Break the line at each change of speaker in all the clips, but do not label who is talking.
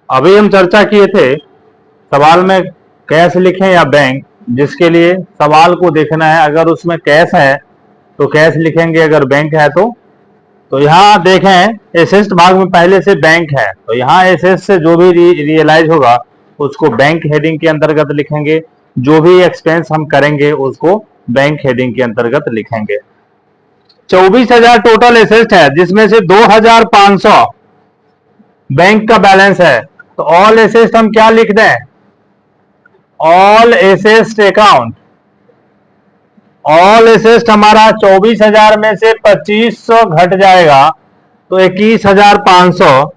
अभी हम चर्चा किए थे सवाल में कैश लिखें या बैंक, जिसके लिए सवाल को देखना है। अगर उसमें कैश है तो कैश लिखेंगे, अगर बैंक है तो यहाँ देखें एसेस्ट भाग में पहले से बैंक है, तो यहाँ एसेस्ट से जो भी रियलाइज होगा उसको बैंक हेडिंग के अंतर्गत लिखेंगे। जो भी एक्सपेंस हम करेंगे उसको बैंक हेडिंग के अंतर्गत लिखेंगे। 24,000 टोटल एसेस्ट है, जिसमें से 2,500 बैंक का बैलेंस है। तो ऑल एसेस्ट हम क्या लिख दें? All assets account. All assets हमारा 24,000 में से 2,500 घट जाएगा तो 21,500।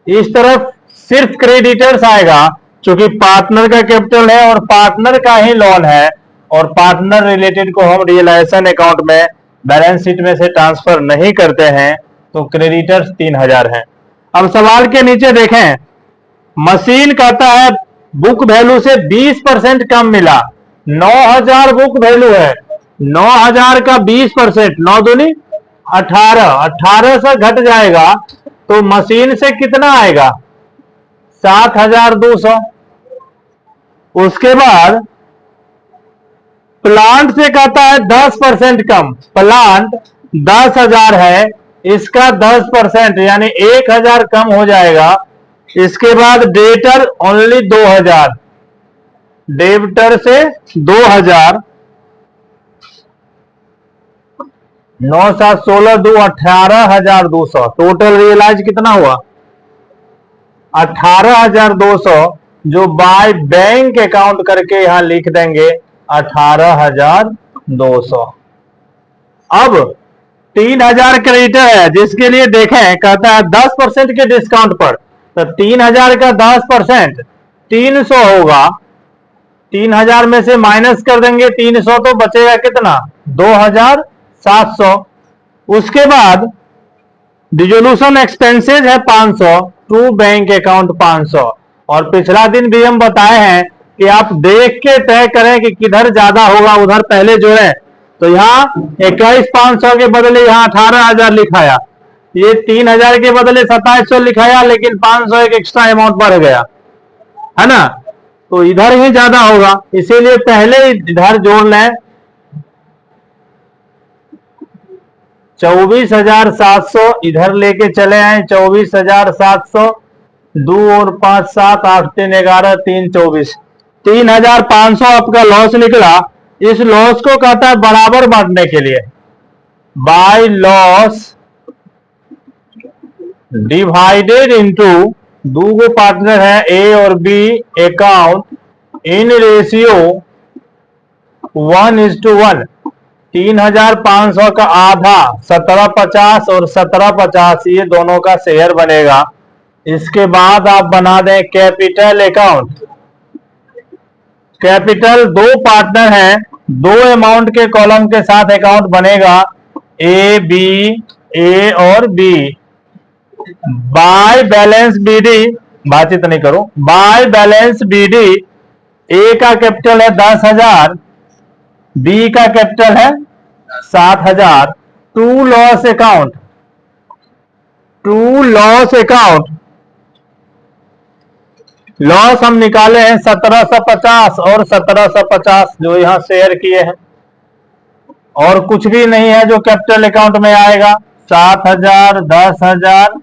इस तरफ सिर्फ क्रेडिटर्स आएगा, क्योंकि पार्टनर का कैपिटल है और पार्टनर का ही लोन है, और पार्टनर रिलेटेड को हम रियलाइजेशन अकाउंट में बैलेंस शीट में से ट्रांसफर नहीं करते हैं, तो क्रेडिटर्स 3,000 है। अब सवाल के नीचे देखें, मशीन कहता है बुक वैल्यू से 20% कम मिला। 9,000 बुक वैल्यू है, 9,000 का 20%, 9 दूनी 18, 18 से घट जाएगा तो मशीन से कितना आएगा? 7,200। उसके बाद प्लांट से कहता है 10% कम। प्लांट 10,000 है, इसका 10% यानी 1,000 कम हो जाएगा। इसके बाद डेटर ओनली 2,000, डेबिटर से 2,000, 9 7 16 2 18,200। टोटल रियलाइज कितना हुआ? 18,200, जो बाय बैंक अकाउंट करके यहां लिख देंगे 18,200। अब 3,000 क्रेडिटर है, जिसके लिए देखें कहता है 10% के डिस्काउंट पर, तो 3,000 का 10% 300 होगा। 3,000 में से माइनस कर देंगे 300, तो बचेगा कितना? 2,700। उसके बाद डिसोल्यूशन एक्सपेंसेज है 500, टू बैंक अकाउंट 500। और पिछला दिन भी हम बताए हैं कि आप देख के तय करें कि किधर ज्यादा होगा उधर पहले जोड़े। तो यहाँ 21,500 के बदले यहाँ 18,000 लिखाया, ये 3,000 के बदले 2700 लिखाया, लेकिन 500 एक एक्स्ट्रा अमाउंट बढ़ गया है ना, तो इधर ही ज्यादा होगा, इसीलिए पहले इधर जोड़ लें। 24,700 इधर लेके चले आए, 24,700, 2 और 5 7 8 3 11 3 24, 3,500 आपका लॉस निकला। इस लॉस को कहता है बराबर बांटने के लिए, बाय लॉस डिवाइडेड इनटू, दो गो पार्टनर है ए और बी अकाउंट इन रेशियो 1:1। 3,500 का आधा 1750 और 1750, ये दोनों का शेयर बनेगा। इसके बाद आप बना दें कैपिटल अकाउंट। कैपिटल दो पार्टनर हैं, दो अमाउंट के कॉलम के साथ अकाउंट बनेगा, ए बी, ए और बी। बाय बैलेंस बीडी, बातचीत नहीं करो, बाय बैलेंस बीडी ए का कैपिटल है 10,000, बी का कैपिटल है 7,000। To loss account, to loss account, loss हम निकाले हैं 1750 और 1750 जो यहां शेयर किए हैं, और कुछ भी नहीं है जो कैपिटल अकाउंट में आएगा। 7,000, 10,000,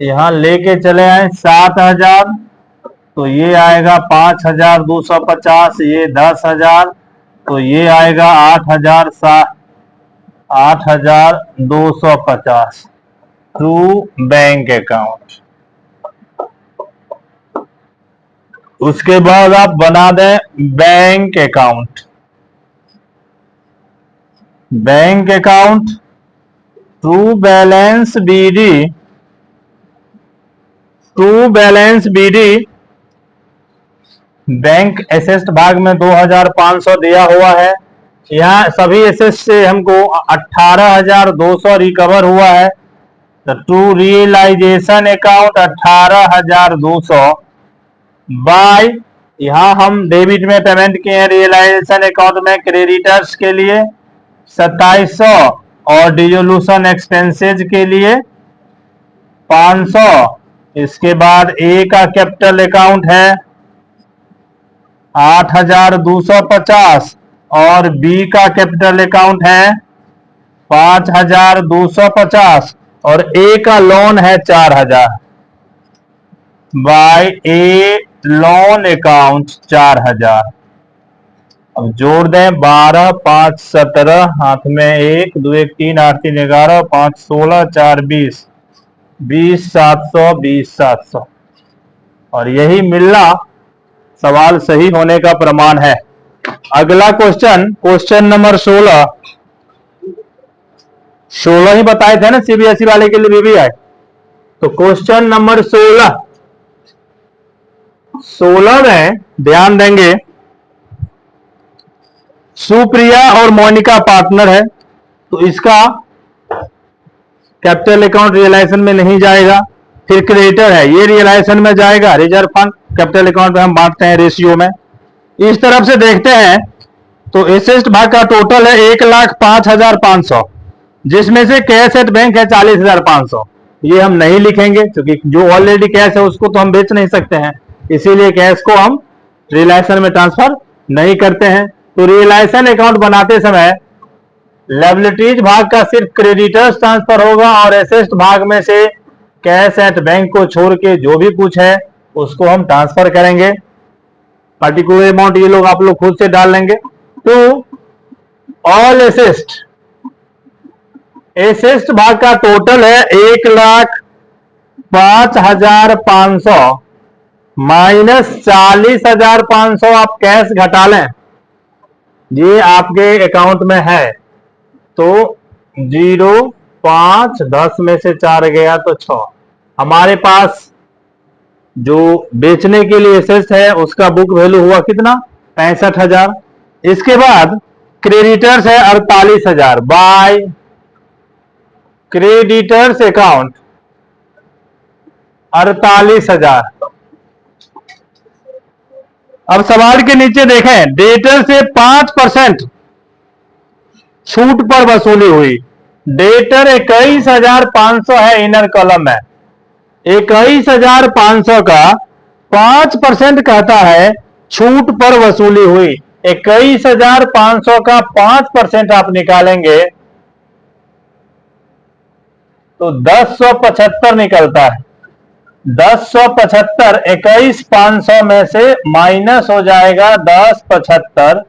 यहां लेके चले आए 7,000, तो ये आएगा 5,250, ये 10,000, तो ये आएगा 8,250 टू बैंक अकाउंट। उसके बाद आप बना दें bank account. Bank account to balance B D, to balance B D, bank assets भाग में 2,500 दिया हुआ है। यहाँ सभी एसेस्ट से हमको 18,200 रिकवर हुआ है, तो टू रियलाइजेशन अकाउंट 18,200 बाय, यहां हम डेबिट में पेमेंट किए हैं रियलाइजेशन अकाउंट में क्रेडिटर्स के लिए 2700 और डिसोल्यूशन एक्सपेंसेज के लिए 500, इसके बाद ए का कैपिटल अकाउंट है 8,250 और बी का कैपिटल अकाउंट है 5,250 और ए का लोन है 4,000 बाय ए लोन अकाउंट 4,000। अब जोड़ दें 12 5 17 हाथ में 1 2 1 3 8 3 11 5 16 4 20 20 700 20 700 और यही मिलना सवाल सही होने का प्रमाण है। अगला क्वेश्चन नंबर 16 ही बताए थे ना सीबीएसई वाले के लिए भी आए। तो क्वेश्चन नंबर 16 में ध्यान देंगे, सुप्रिया और मोनिका पार्टनर है तो इसका कैपिटल अकाउंट रियलाइजेशन में नहीं जाएगा। फिर क्रेडिटर है, ये रियलाइजेशन में जाएगा। रिजर्व फंड कैपिटल अकाउंट में हम बांटते हैं रेशियो में। इस तरफ से देखते हैं तो एसेट भाग का टोटल है 1,05,500, जिसमें से कैश एट बैंक है 40,500। ये हम नहीं लिखेंगे क्योंकि जो ऑलरेडी कैश है उसको तो हम बेच नहीं सकते हैं, इसीलिए कैश को हम रियलाइजेशन में ट्रांसफर नहीं करते हैं। तो रियलाइजेशन अकाउंट बनाते समय लायबिलिटीज भाग का सिर्फ क्रेडिटर्स ट्रांसफर होगा और एसेट भाग में से कैश एट बैंक को छोड़ के जो भी कुछ है उसको हम ट्रांसफर करेंगे। पर्टिकुलर अमाउंट ये लोग आप लोग खुद से डाल लेंगे। तो ऑल एसेट भाग का टोटल है 1,05,500 माइनस 40,500 आप कैश घटा लें, ये आपके अकाउंट में है। तो 0 5 10 में से 4 गया तो 6। हमारे पास जो बेचने के लिए एसेट है उसका बुक वैल्यू हुआ कितना 65,000। इसके बाद क्रेडिटर्स है 48,000 बाय क्रेडिटर्स अकाउंट 48,000। अब सवाल के नीचे देखें, डेटर से 5% छूट पर वसूली हुई। डेटर 21,500 है इनर कॉलम में। 21,500 का 5% कहता है छूट पर वसूली हुई। 21,500 का 5% आप निकालेंगे तो 10,75 निकलता है। 10,75 21,500 में से माइनस हो जाएगा 10,75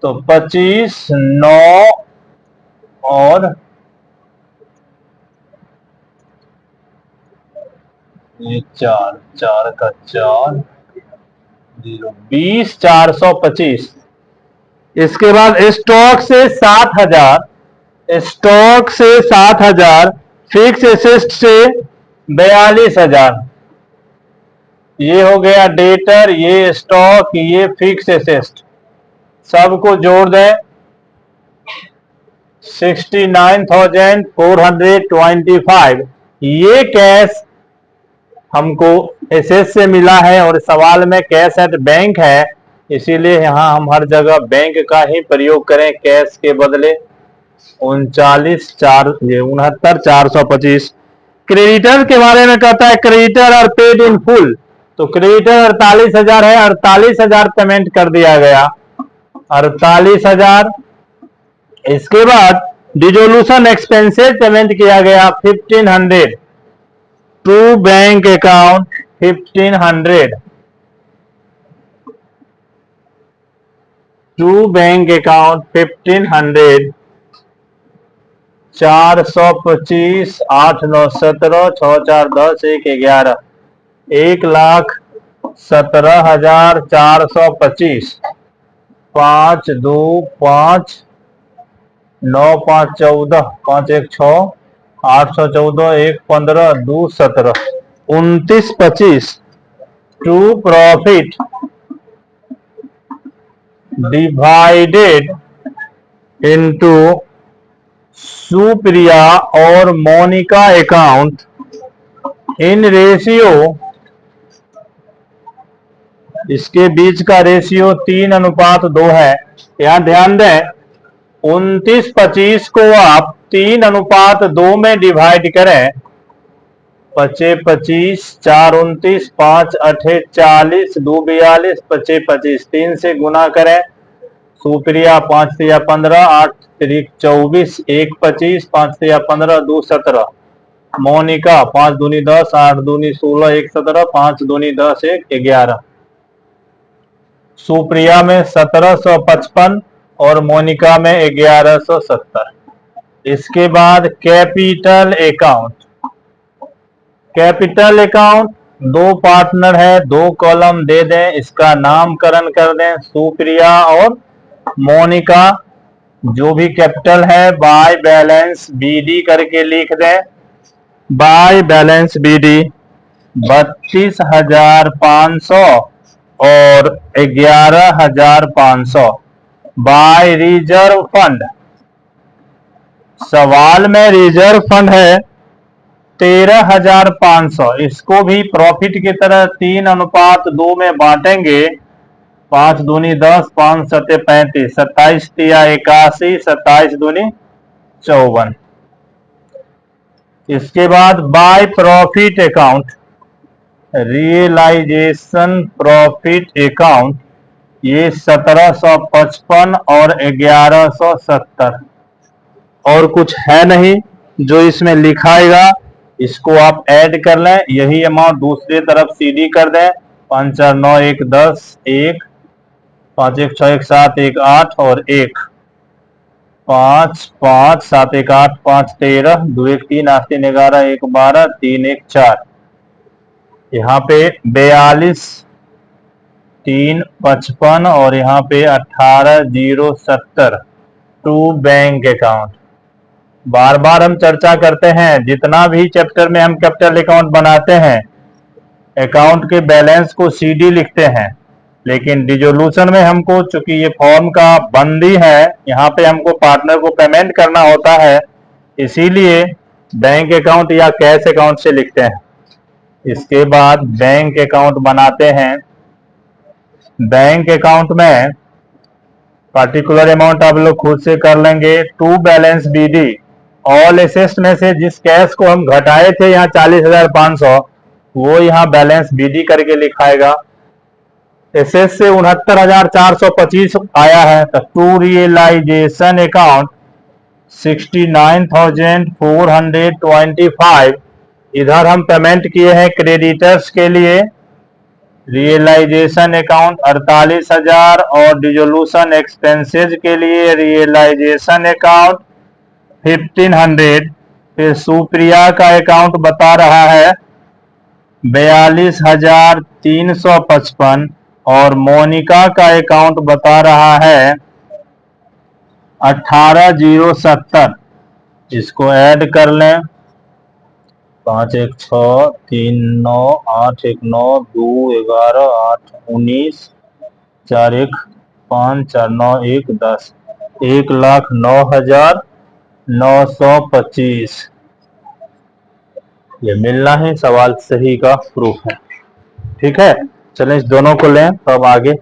तो 25 9 और 4 4 का 4 0 20 425। इसके बाद स्टॉक से 7,000, स्टॉक से 7,000, फिक्स एसेट से 42,000। ये हो गया डेटर, ये स्टॉक, ये फिक्स एसेट, सबको जोड़ दें 69,425। ये कैश हमको एसेट से मिला है और सवाल में कैश एट बैंक है, इसीलिए यहां हम हर जगह बैंक का ही प्रयोग करें कैश के बदले। 69,425। क्रेडिटर के बारे में कहता है creditor are paid in full, तो क्रेडिटर 48,000 है, 48,000 पेमेंट कर दिया गया 48,000। इसके बाद डिसोल्यूशन एक्सपेंसेस पेमेंट किया गया 1,500 to bank account 1,500 to bank account 1,500। 425 8 9 17 6 4 10 1 11 1,17,425। 5 2 5 9 5 14 5 1 6 814 1 15 2 17 29 25 to profit divided into Supriya और मोनिका अकाउंट इन रेशियो। इसके बीच का रेशियो 3:2 है। यहां ध्यान दें 29 25 को आप 3:2 में डिवाइड करें पचे 25, 4 29, 5 8 40, 2 42, पचे 25, 3 से गुना करें। सुप्रिया 5 से 15, 8 3 24, 1 25, 5 से 15, 2 17। मोनिका 5 दूनी 10, 8 दूनी 16, 1 17, 5 दूनी 10, 1 11। सुप्रिया में 1755 और मोनिका में 1170। इसके बाद कैपिटल अकाउंट। कैपिटल अकाउंट दो पार्टनर है, दो कॉलम दे दें, इसका नामकरण कर दें सुप्रिया और मोनिका। जो भी कैपिटल है बाय बैलेंस बीडी करके लिख दें। बाय बैलेंस बीडी 32,500 और 11,500। बाय रिजर्व फंड, सवाल में रिजर्व फंड है 13,500। इसको भी प्रॉफिट की तरह 3:2 में बांटेंगे। 5 दूनी 10, 5 सत्ते 35, 27 तिया 81, 27 दूनी 54। इसके बाद by profit account, realization profit account, ये 1755 और 1170। और कुछ है नहीं जो इसमें लिखाएगा, इसको आप ऐड कर लें। यही अमाउंट दूसरी तरफ सीडी कर दें। 5 4 9 1 10, 1 5 1 6 1 7 1 8 और 1 5 5 7 1 8 5 13, 2 1 3 8 3 11, 1 12, 3 1 4। यहाँ पे 42 3 55 और यहाँ पे 18,070 टू बैंक अकाउंट। बार बार हम चर्चा करते हैं, जितना भी चैप्टर में हम कैपिटल अकाउंट बनाते हैं, अकाउंट के बैलेंस को सीडी लिखते हैं। लेकिन डिसोल्यूशन में हमको, चूंकि ये फॉर्म का बंदी है, यहाँ पे हमको पार्टनर को पेमेंट करना होता है, इसीलिए बैंक अकाउंट या कैश अकाउंट से लिखते हैं। इसके बाद बैंक अकाउंट बनाते हैं। बैंक अकाउंट में पर्टिकुलर अमाउंट आप लोग खुद से कर लेंगे। To balance B D, all assets में से जिस कैश को हम घटाए थे यहाँ 40,500, वो यहाँ बैलेंस बीडी करके लिखाएगा। एसेट्स से 69,425 आया है, तो टू रियलाइजेशन अकाउंट 69,425 इधर हम पेमेंट किए हैं क्रेडिटर्स के लिए। रियलाइजेशन अकाउंट 48,000 और डिसोल्यूशन एक्सपेंसेस के लिए रियलाइजेशन अकाउंट 1500। फिर सुप्रिया का अकाउंट बता रहा है 42,355 और मोनिका का अकाउंट बता रहा है 18,070। इसको ऐड कर लें। 5 1 6 3 9 8 1 9 2 11 8 19 4 1 5 4 9 1 10, 1,09,925। ये मिलना ही सवाल सही का प्रूफ है। ठीक है, चलें इस दोनों को लें, तब आगे